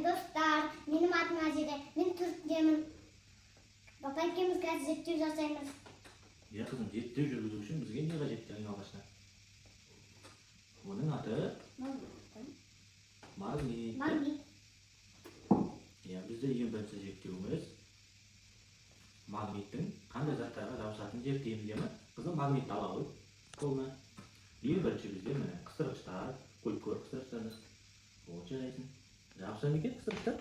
dostlar. Benim adım Azide. Ben Türkçemin. Baba ikimiz gazeteci жасаймыз. Ya kızım, zeyttew жүргүзүү үчүн бизге эмне кажет эң алгачта? Bunun adı magnit. Магнит. Ya bizde ең birinchi зерттөөбүз магниттин кандай заттарга жабышатынын зерттейбиз дейм. Кызым, магнитти алабыз. Колуна. Ең birinchi bizde мына кыстыргычтар, коюп көр кыстыргычтарды. Вот жарайсың. Жабыша экен кыстыргычтар?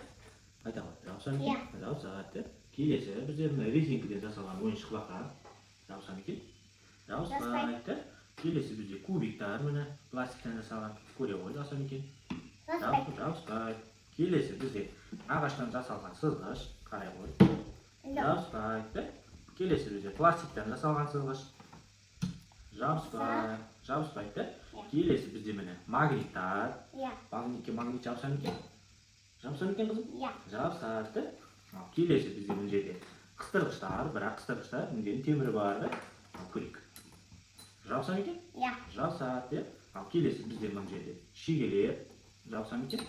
Айта кой, жабыша экен? Жабышат деп. Келесі бізде мына резинкіден жасалған ойыншықлар жабыша екен. Жабыспайт деп. Келесі бізде кубиктар міне пластиктен жасалған. Көре ғой, жабыша екен. Жабыспайт. Келесі бізде ағаштан жасалған сызғыш. Қарай ғой. Жабыспайт деп. Келесі бізде пластиктен жасалған сызғыш. Жабыспайт. Жабыспайт деп. Келесі бізде міне магниттар. Магнитке магнит жабыша екен. Жабыша екен қызым? Жабысат деп. Келесі бізде мына жерде қыстырғыштар, бірақ қыстырғыштар мына темірі бар да, көрейік. Жабыса екен? Жабысат деп. Келесі бізде мына жерде шегелер. Жабыса екен?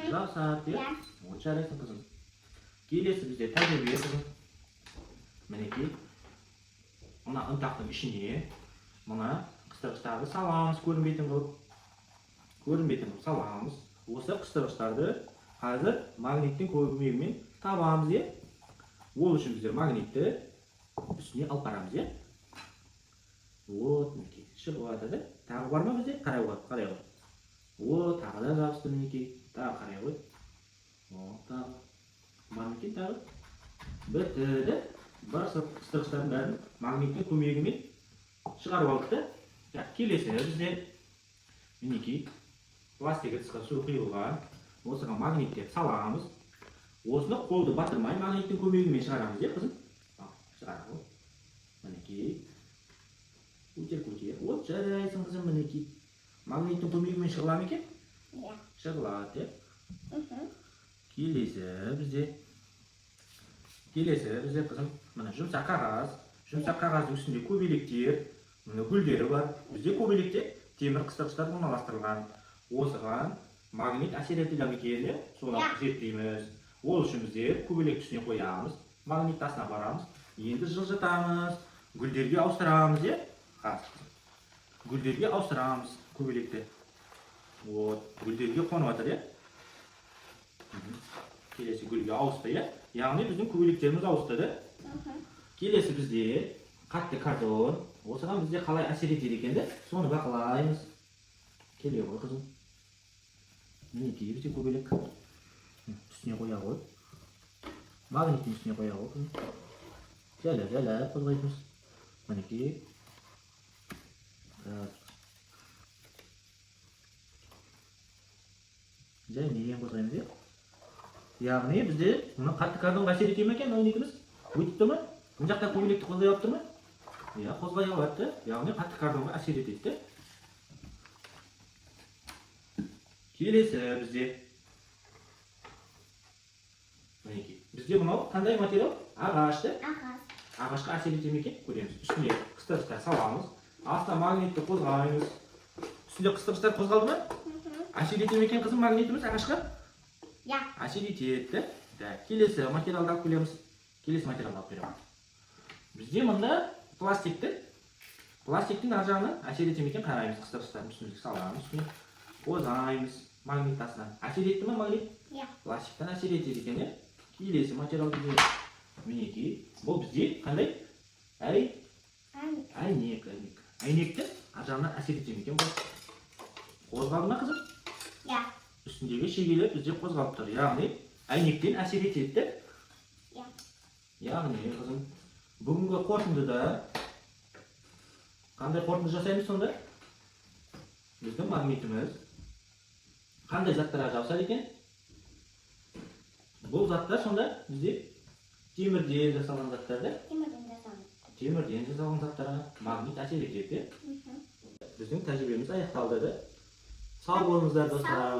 Жабысат деп. Вот жарайсың қызым. Келесі бізде тәжірибе қызым. Мінекей, мына ынтақтың ішіне мына қыстырғыштарды саламыз, көрінбейтін қылып. Көрінбейтін қылып саламыз. Осы қыстырғыштарды қазір магниттің көмегімен табамыз, е. Ол үшін біздер магнитті үстіне алып барамыз, е. Вот, мінекей, шығып жатыр. Тағы бар ма бізде? Қарай ғой. Вот, тағы да жабысты мінекей. Тағы қарай ғой. Вот, тағы. Бар ма екен тағы? Бітті. Бар қыстырғыштардың бәрін магниттің көмегімен шығарып алдық. Келесі бізде мінекей пластик ыдысқа су құйылған. Осыған магниттеп саламыз. Осыны қолды батырмай магниттің көмегімен шығарамыз, е, қызым? Шығарам ғой. Мінекей. Көтер. Вот жарайсың қызым, мінекей. Магниттің көмегімен шығыла ма екен? Шығылады, е. Келесі бізде қызым, мына жұмсақ қағаз. Жұмсақ қағаздың үстінде көбелектер, мына гүлдері бар. Бізде көбелекте темір қыстырғыштар орналастырылған. Осыған магнит әсер етеді екен, соны зерттейміз. Ол үшін біздер көбелек үстіне қоямыз, магнит тасына барамыз, енді жылжытамыз, гүлдерге ауыстырамыз, е? Гүлдерге ауыстырамыз көбелекті. Вот, гүлдерге қонып жатыр, е? Келесі гүлге ауысты, е? Яғни біздің көбелектеріміз ауысты. Келесі бізде қатты картон. Осыған бізде қалай әсер етеді екенді, соны бақылаймыз. Келе ғой, қызым. Мінекей бізде көбелек. Үстіне қоя ғой. Магниттің үстіне қоя ғой. Жайлап қозғайтымыз. Мінекей. Жаймен қозғаймыз, е. Яғни бізде мұны қатты картонға әсер ете ме екен, магнитіміз? Өтіп тұр ма? Бұл жақта көбелекті қозғай алып тұр ма? Иә, қозғай алады. Яғни қатты картонға әсер етеді. Келесі бізде мінекей. Бізде мынау қандай материал? Ағашты. Ағашқа әсер ете ме екен? Көреміз. Үстіне қыстырғыштар саламыз. Астына магнитті қозғаймыз. Үстінде қыстырғыштар қозғалды ма? Әсер ете ме екен қызым магнитіміз ағашқа? Әсер етеді. Келесі материалды алып келеміз. Келесі материалды алып келеміз. Бізде мында пластиктің ар жағынан әсер ете ме екен қараймыз. Қыстырғыштардың үстіне саламыз. Қозғаймыз магнит тасынан. Әсер етті ме магнит? Пластиктан әсер етеді екен, е? Келесі материал бізде мінекей. Бұл бізде қандай? Әйнек. Әйнекті ар жағынан әсер ете ме екен бұл? Қозғалды ма қызым? Үстіндегі шегелер бізде қозғалып тұр. Яғни әйнектен әсер етеді. Яғни қызым, бүгінгі қорытындыда қандай қорытынды жасаймыз сонда? Біздің магнитіміз қандай заттарға жабысады екен? Бұл заттар сонда бізде темірден жасалған заттарды? Темірден жасалған заттарға магнит әсер етеді. Біздің тәжірибеміз аяқталды. Сау болыңыздар достар.